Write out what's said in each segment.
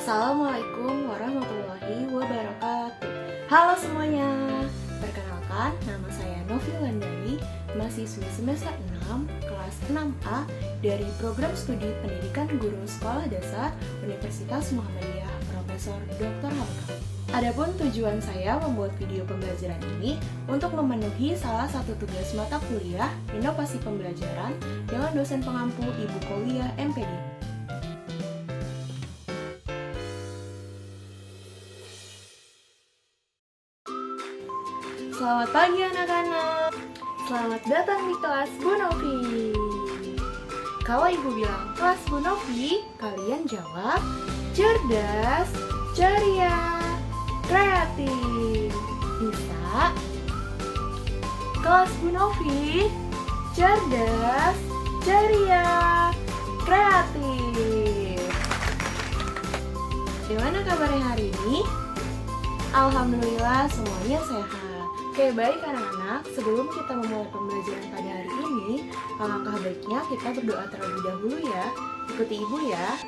Assalamualaikum warahmatullahi wabarakatuh. Halo semuanya, perkenalkan nama saya Novi Landari, mahasiswi semester 6 kelas 6A dari program studi pendidikan guru sekolah dasar Universitas Muhammadiyah Profesor Dr. Hamka. Adapun tujuan saya membuat video pembelajaran ini untuk memenuhi salah satu tugas mata kuliah Inovasi Pembelajaran dengan dosen pengampu Ibu Qawiyah MPD. Selamat pagi anak-anak, selamat datang di kelas Bu Novi. Kalau ibu bilang kelas Bu Novi, kalian jawab cerdas, ceria, kreatif. Bisa? Kelas Bu Novi, cerdas, ceria, kreatif. Gimana kabarnya hari ini? Alhamdulillah semuanya sehat. Oke, baik anak-anak, sebelum kita memulai pembelajaran pada hari ini, alangkah baiknya kita berdoa terlebih dahulu ya. Ikuti ibu ya.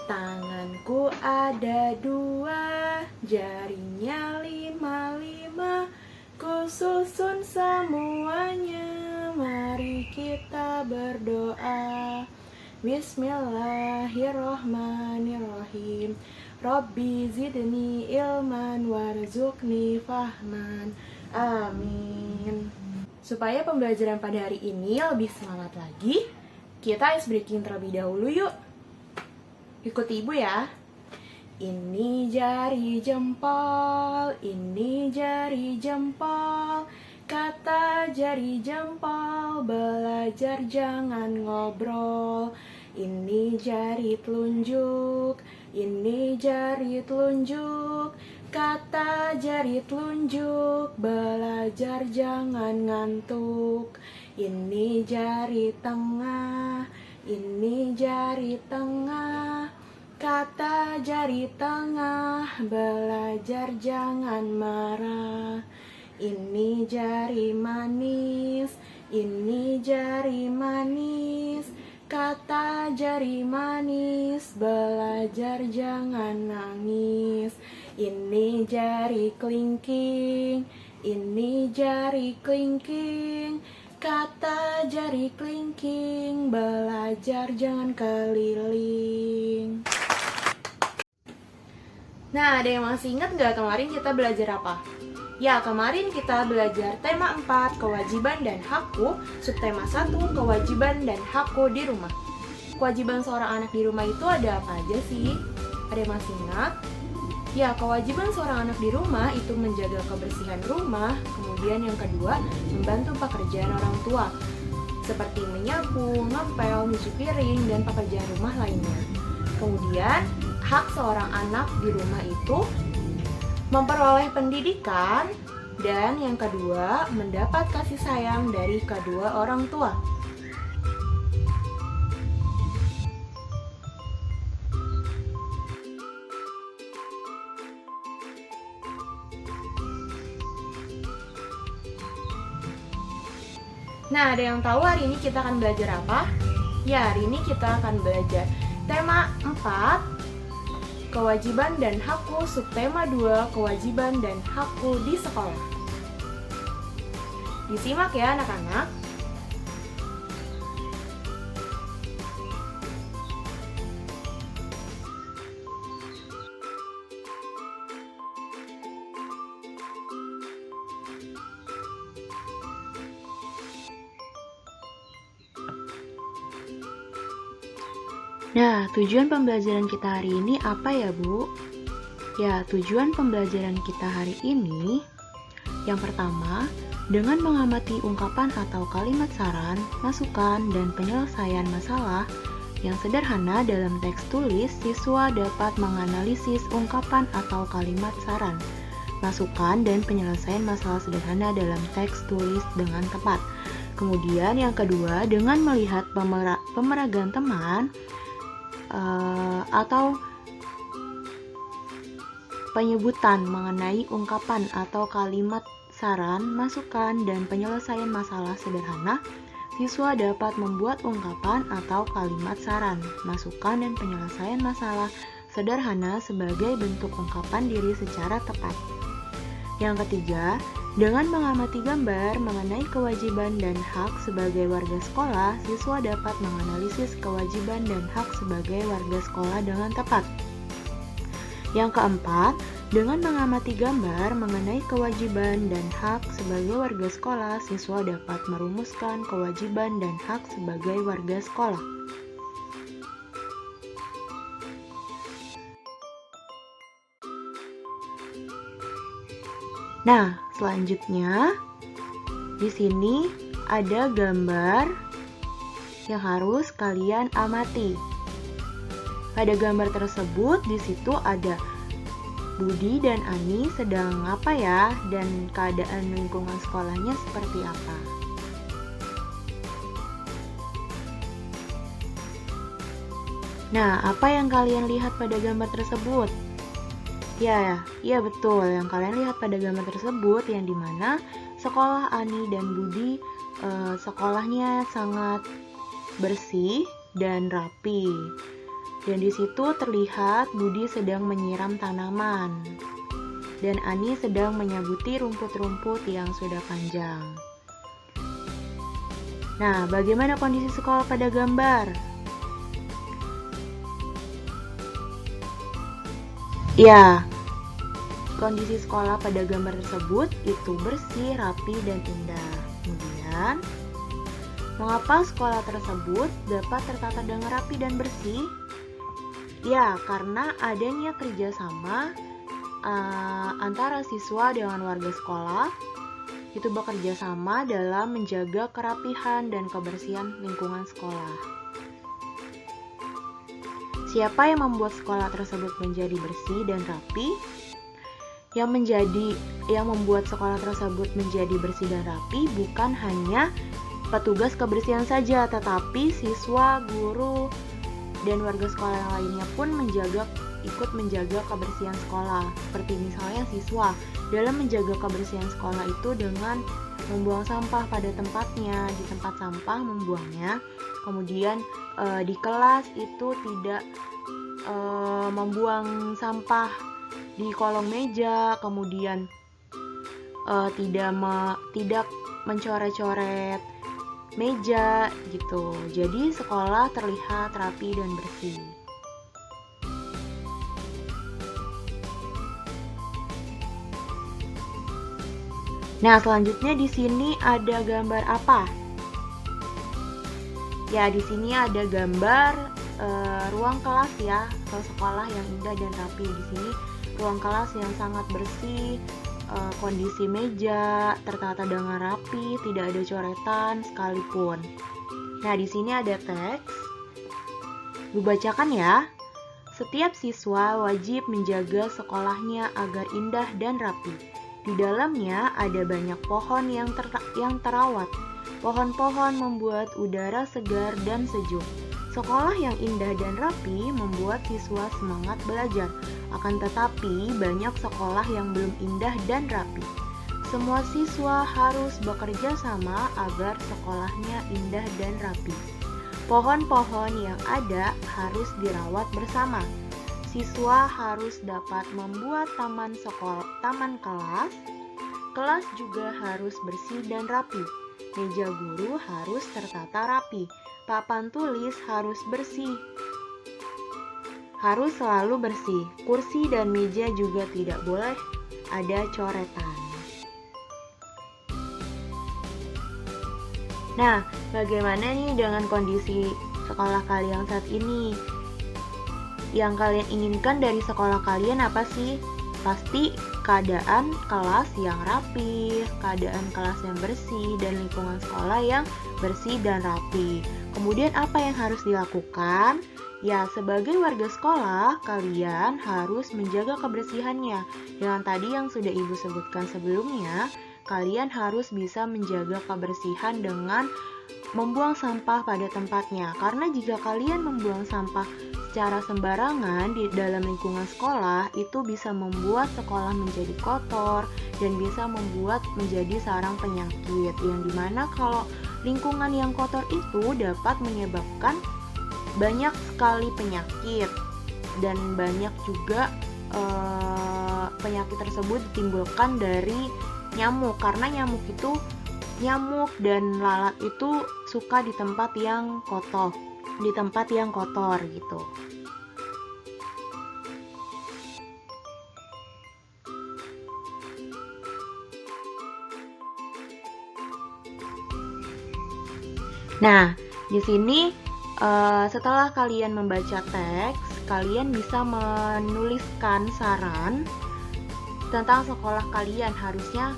Tanganku ada 2, jarinya 5, ku susun semuanya, mari kita berdoa. Bismillahirrohmanirrohim. Rabbi zidni ilman warzuqni fahman. Amin. Supaya pembelajaran pada hari ini lebih semangat lagi, kita ice breaking terlebih dahulu yuk. Ikuti ibu ya. Ini jari jempol, ini jari jempol, kata jari jempol, belajar jangan ngobrol. Ini jari telunjuk, ini jari telunjuk, kata jari telunjuk, belajar jangan ngantuk. Ini jari tengah, ini jari tengah, kata jari tengah, belajar jangan marah. Ini jari manis, ini jari manis, kata jari manis, belajar jangan nangis. Ini jari kelingking, ini jari kelingking, kata jari kelingking, belajar jangan keliling. Nah, ada yang masih ingat nggak kemarin kita belajar apa? Ya, kemarin kita belajar tema 4, kewajiban dan hakku, subtema 1, kewajiban dan hakku di rumah. Kewajiban seorang anak di rumah itu ada apa aja sih? Ada yang masih ingat? Ya, kewajiban seorang anak di rumah itu menjaga kebersihan rumah, kemudian yang kedua, membantu pekerjaan orang tua, seperti menyapu, ngepel, nyuci piring, dan pekerjaan rumah lainnya. Kemudian, hak seorang anak di rumah itu memperoleh pendidikan, dan yang kedua, mendapat kasih sayang dari kedua orang tua. Nah, ada yang tahu hari ini kita akan belajar apa? Ya, hari ini kita akan belajar tema 4, kewajiban dan hakku, subtema 2, kewajiban dan hakku di sekolah. Disimak ya anak-anak. Nah, tujuan pembelajaran kita hari ini apa ya, Bu? Ya, tujuan pembelajaran kita hari ini yang pertama, dengan mengamati ungkapan atau kalimat saran, masukan, dan penyelesaian masalah yang sederhana dalam teks tulis, siswa dapat menganalisis ungkapan atau kalimat saran, masukan, dan penyelesaian masalah sederhana dalam teks tulis dengan tepat. Kemudian yang kedua, dengan melihat pemeragan teman, atau penyebutan mengenai ungkapan atau kalimat saran, masukan, dan penyelesaian masalah sederhana, siswa dapat membuat ungkapan atau kalimat saran, masukan, dan penyelesaian masalah sederhana sebagai bentuk ungkapan diri secara tepat. Yang ketiga, dengan mengamati gambar mengenai kewajiban dan hak sebagai warga sekolah, siswa dapat menganalisis kewajiban dan hak sebagai warga sekolah dengan tepat. Yang keempat, dengan mengamati gambar mengenai kewajiban dan hak sebagai warga sekolah, siswa dapat merumuskan kewajiban dan hak sebagai warga sekolah. Nah, selanjutnya di sini ada gambar yang harus kalian amati. Pada gambar tersebut di situ ada Budi dan Ani sedang apa ya, dan keadaan lingkungan sekolahnya seperti apa. Nah, apa yang kalian lihat pada gambar tersebut? Ya betul. Yang kalian lihat pada gambar tersebut yang dimana sekolah Ani dan Budi sekolahnya sangat bersih dan rapi. Dan di situ terlihat Budi sedang menyiram tanaman dan Ani sedang menyabuti rumput-rumput yang sudah panjang. Nah, bagaimana kondisi sekolah pada gambar? Ya, kondisi sekolah pada gambar tersebut itu bersih, rapi, dan indah. Kemudian, mengapa sekolah tersebut dapat tertata dengan rapi dan bersih? Ya, karena adanya kerjasama antara siswa dengan warga sekolah. Itu bekerja sama dalam menjaga kerapihan dan kebersihan lingkungan sekolah. Siapa yang membuat sekolah tersebut menjadi bersih dan rapi? Yang membuat sekolah tersebut menjadi bersih dan rapi bukan hanya petugas kebersihan saja, tetapi siswa, guru, dan warga sekolah yang lainnya pun ikut menjaga kebersihan sekolah. Seperti misalnya siswa dalam menjaga kebersihan sekolah itu dengan membuang sampah pada tempatnya, di tempat sampah membuangnya. Kemudian di kelas itu tidak membuang sampah di kolong meja, kemudian tidak mencoret-coret meja gitu. Jadi sekolah terlihat rapi dan bersih. Nah, selanjutnya di sini ada gambar apa? Ya, di sini ada gambar ruang kelas ya, atau sekolah yang indah dan rapi. Di sini ruang kelas yang sangat bersih, kondisi meja tertata dengan rapi, tidak ada coretan sekalipun. Nah, di sini ada teks. Dibacakan ya. Setiap siswa wajib menjaga sekolahnya agar indah dan rapi. Di dalamnya ada banyak pohon yang terawat. Pohon-pohon membuat udara segar dan sejuk. Sekolah yang indah dan rapi membuat siswa semangat belajar. Akan tetapi, banyak sekolah yang belum indah dan rapi. Semua siswa harus bekerja sama agar sekolahnya indah dan rapi. Pohon-pohon yang ada harus dirawat bersama. Siswa harus dapat membuat taman kelas. Kelas juga harus bersih dan rapi. Meja guru harus tertata rapi. Papan tulis harus bersih. Harus selalu bersih. Kursi dan meja juga tidak boleh ada coretan. Nah, bagaimana nih dengan kondisi sekolah kalian saat ini? Yang kalian inginkan dari sekolah kalian apa sih? Pasti keadaan kelas yang rapi, keadaan kelas yang bersih, dan lingkungan sekolah yang bersih dan rapi. Kemudian apa yang harus dilakukan? Ya, sebagai warga sekolah, kalian harus menjaga kebersihannya. Dengan tadi yang sudah Ibu sebutkan sebelumnya, kalian harus bisa menjaga kebersihan dengan membuang sampah pada tempatnya. Karena jika kalian membuang sampah secara sembarangan di dalam lingkungan sekolah, itu bisa membuat sekolah menjadi kotor dan bisa membuat menjadi sarang penyakit, yang dimana kalau lingkungan yang kotor itu dapat menyebabkan banyak sekali penyakit. dan banyak juga penyakit tersebut ditimbulkan dari nyamuk, karena nyamuk dan lalat itu suka di tempat yang kotor gitu. Nah, di sini setelah kalian membaca teks, kalian bisa menuliskan saran tentang sekolah kalian harusnya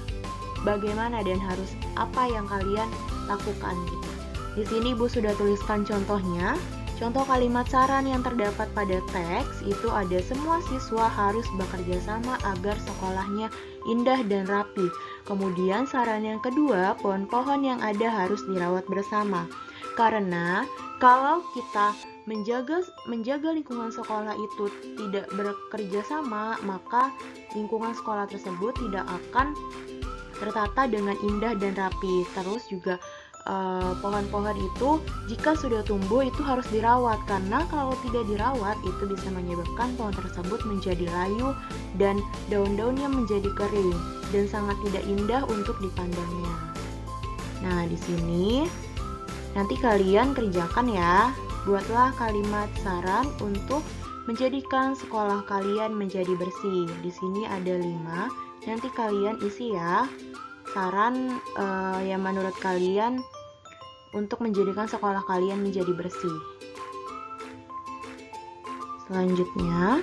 bagaimana dan harus apa yang kalian lakukan gitu. Di sini Ibu sudah tuliskan contohnya. Contoh kalimat saran yang terdapat pada teks itu ada semua siswa harus bekerja sama agar sekolahnya indah dan rapi. Kemudian saran yang kedua, pohon-pohon yang ada harus dirawat bersama. Karena kalau kita menjaga lingkungan sekolah itu tidak bekerja sama, maka lingkungan sekolah tersebut tidak akan tertata dengan indah dan rapi. Terus juga pohon-pohon itu jika sudah tumbuh itu harus dirawat, karena kalau tidak dirawat itu bisa menyebabkan pohon tersebut menjadi layu dan daun-daunnya menjadi kering dan sangat tidak indah untuk dipandangnya. Nah, di sini nanti kalian kerjakan ya. Buatlah kalimat saran untuk menjadikan sekolah kalian menjadi bersih. Di sini ada 5. Nanti kalian isi ya saran yang menurut kalian untuk menjadikan sekolah kalian menjadi bersih. Selanjutnya,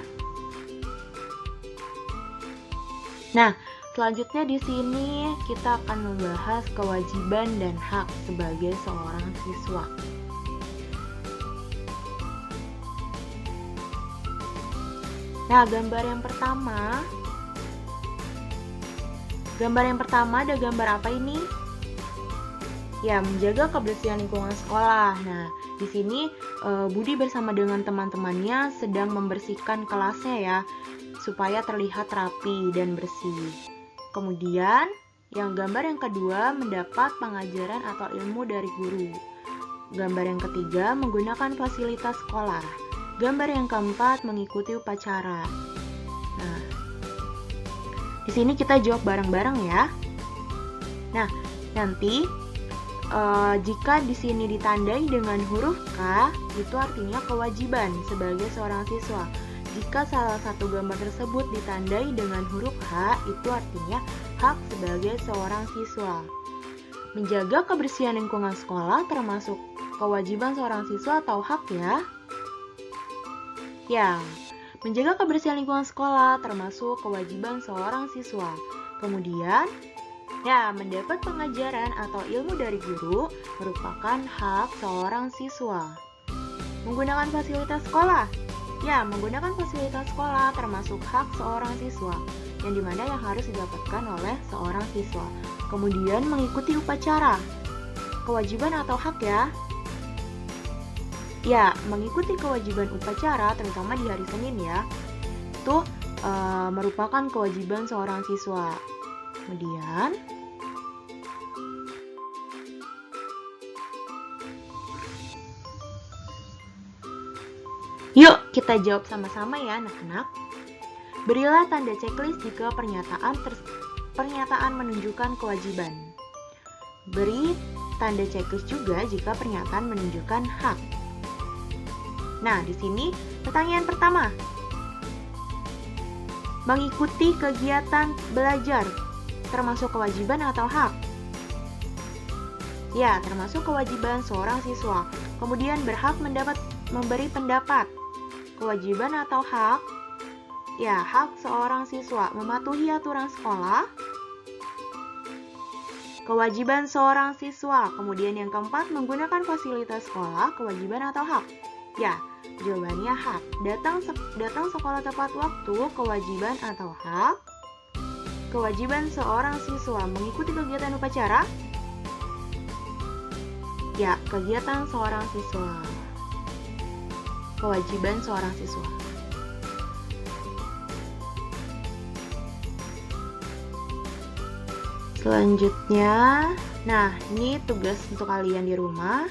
selanjutnya di sini kita akan membahas kewajiban dan hak sebagai seorang siswa. Nah, gambar yang pertama ada gambar apa ini? Ya, menjaga kebersihan lingkungan sekolah. Nah, di sini Budi bersama dengan teman-temannya sedang membersihkan kelasnya ya, supaya terlihat rapi dan bersih. Kemudian, gambar yang kedua mendapat pengajaran atau ilmu dari guru. Gambar yang ketiga menggunakan fasilitas sekolah. Gambar yang keempat mengikuti upacara. Nah, di sini kita jawab bareng-bareng ya. Nah, nanti jika di sini ditandai dengan huruf K, itu artinya kewajiban sebagai seorang siswa. Jika salah satu gambar tersebut ditandai dengan huruf H, itu artinya hak sebagai seorang siswa. Menjaga kebersihan lingkungan sekolah termasuk kewajiban seorang siswa atau hak ya? Ya, menjaga kebersihan lingkungan sekolah termasuk kewajiban seorang siswa. Kemudian, mendapat pengajaran atau ilmu dari guru merupakan hak seorang siswa. Menggunakan fasilitas sekolah. Menggunakan fasilitas sekolah termasuk hak seorang siswa, yang dimana yang harus didapatkan oleh seorang siswa. Kemudian mengikuti upacara. Kewajiban atau hak ya? Ya, mengikuti kewajiban upacara terutama di hari Senin ya. Itu merupakan kewajiban seorang siswa. Kemudian yuk kita jawab sama-sama ya anak-anak. Berilah tanda checklist jika pernyataan menunjukkan kewajiban. Beri tanda checklist juga jika pernyataan menunjukkan hak. Nah, di sini pertanyaan pertama. Mengikuti kegiatan belajar termasuk kewajiban atau hak? Ya, termasuk kewajiban seorang siswa. Kemudian berhak memberi pendapat. Kewajiban atau hak? Ya, hak seorang siswa mematuhi aturan sekolah. Kewajiban seorang siswa. Kemudian yang keempat, menggunakan fasilitas sekolah. Kewajiban atau hak? Ya, jawabannya hak. Datang sekolah tepat waktu. Kewajiban atau hak? Kewajiban seorang siswa. Mengikuti kegiatan upacara? Ya, kegiatan seorang siswa. Kewajiban seorang siswa. Selanjutnya, ini tugas untuk kalian di rumah.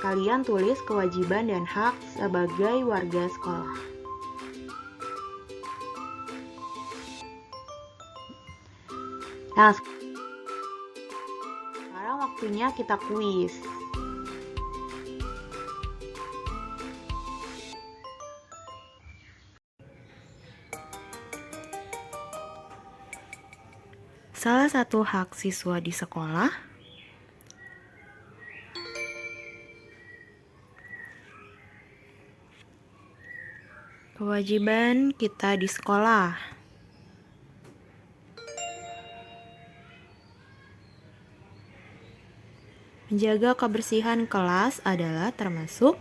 Kalian tulis kewajiban dan hak sebagai warga sekolah. Nah, sekarang waktunya kita kuis. Salah satu hak siswa di sekolah kewajiban kita di sekolah. Menjaga kebersihan kelas adalah termasuk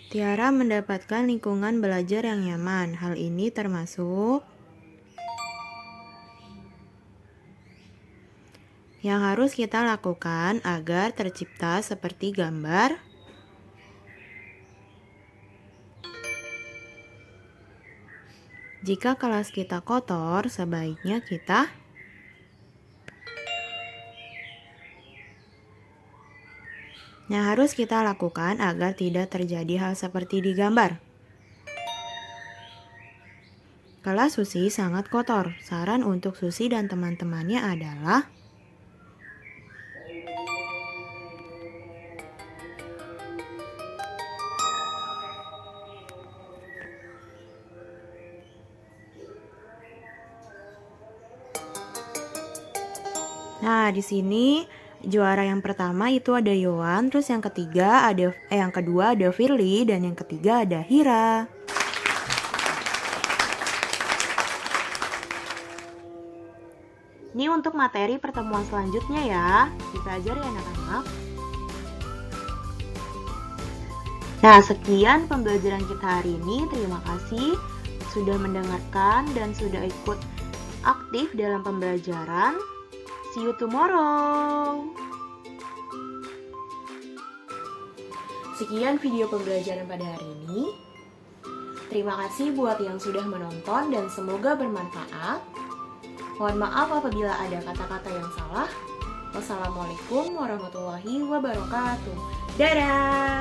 Tiara mendapatkan lingkungan belajar yang nyaman. Hal ini termasuk yang harus kita lakukan agar tercipta seperti gambar. Jika kelas kita kotor, sebaiknya kita harus kita lakukan agar tidak terjadi hal seperti di gambar. Kelas Susi sangat kotor. Saran untuk Susi dan teman-temannya adalah Nah, di sini juara yang pertama itu ada Yohan, terus yang kedua ada Firly, dan yang ketiga ada Hira. Ini untuk materi pertemuan selanjutnya ya. Dipelajari ya anak-anak. Nah, sekian pembelajaran kita hari ini. Terima kasih sudah mendengarkan dan sudah ikut aktif dalam pembelajaran. See you tomorrow. Sekian video pembelajaran pada hari ini. Terima kasih buat yang sudah menonton dan semoga bermanfaat. Mohon maaf apabila ada kata-kata yang salah. Wassalamualaikum warahmatullahi wabarakatuh. Dadah!